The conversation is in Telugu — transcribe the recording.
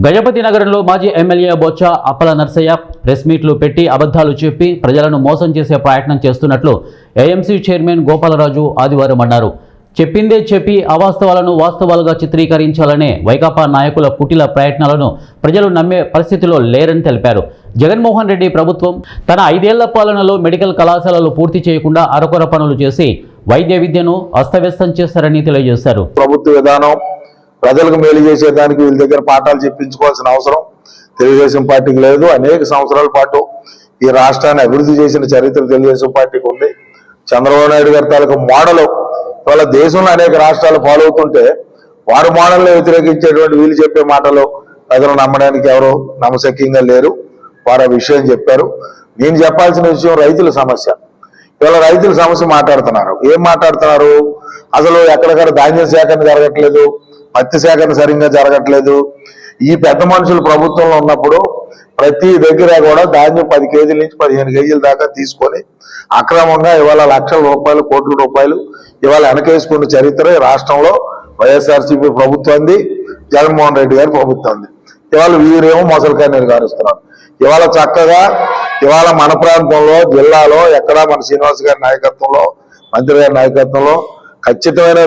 గజపతి నగరంలో మాజీ ఎమ్మెల్యే బొత్స అప్పల నర్సయ్య ప్రెస్ మీట్లు పెట్టి అబద్ధాలు చెప్పి ప్రజలను మోసం చేసే ప్రయత్నం చేస్తున్నట్లు ఏఎంసీ చైర్మన్ గోపాలరాజు ఆదివారం అన్నారు. చెప్పిందే చెప్పి అవాస్తవాలను వాస్తవాలుగా చిత్రీకరించాలనే వైకాపా నాయకుల కుటిల ప్రయత్నాలను ప్రజలు నమ్మే పరిస్థితిలో లేరని తెలిపారు. జగన్మోహన్ రెడ్డి ప్రభుత్వం తన 5 ఏళ్ల పాలనలో మెడికల్ కళాశాలలు పూర్తి చేయకుండా అరకొర పనులు చేసి వైద్య విద్యను అస్తవ్యస్తం చేశారని తెలియజేశారు. ప్రభుత్వ విధానం ప్రజలకు మేలు చేసేదానికి వీళ్ళ దగ్గర పాఠాలు చెప్పించుకోవాల్సిన అవసరం తెలుగుదేశం పార్టీకి లేదు. అనేక సంవత్సరాల పాటు ఈ రాష్ట్రాన్ని అభివృద్ధి చేసిన చరిత్ర తెలుగుదేశం పార్టీకి ఉంది. చంద్రబాబు నాయుడు గారి తాలూకు మోడల్ ఇవాళ దేశంలో అనేక రాష్ట్రాలు ఫాలో అవుతుంటే వారి మోడల్ని వ్యతిరేకించేటువంటి వీళ్ళు చెప్పే మాటలు ప్రజలు నమ్మడానికి ఎవరు నమ్మశక్యంగా లేరు. వారు ఆ విషయం చెప్పారు. నేను చెప్పాల్సిన విషయం రైతుల సమస్య. ఇవాళ రైతుల సమస్య మాట్లాడుతున్నారు. ఏం మాట్లాడుతున్నారు? అసలు ఎక్కడికక్కడ ధాన్యం సేకరణ జరగట్లేదు, పత్తి సేకరణ సరిగ్గా జరగట్లేదు. ఈ పెద్ద మనుషులు ప్రభుత్వంలో ఉన్నప్పుడు ప్రతి దగ్గర కూడా ధాన్యం 10 కేజీల నుంచి 15 కేజీల దాకా తీసుకొని అక్రమంగా ఇవాళ లక్షల రూపాయలు, కోట్ల రూపాయలు ఇవాళ వెనకేసుకున్న చరిత్ర రాష్ట్రంలో వైఎస్ఆర్సీపీ ప్రభుత్వంది, జగన్మోహన్ రెడ్డి గారి ప్రభుత్వంది. ఇవాళ వీరేమో మొసలికాయ నీరు గారుస్తున్నారు. ఇవాళ చక్కగా ఇవాళ మన ప్రాంతంలో జిల్లాలో ఎక్కడా మన శ్రీనివాస్ గారి నాయకత్వంలో, మంత్రి గారి నాయకత్వంలో ఖచ్చితమైన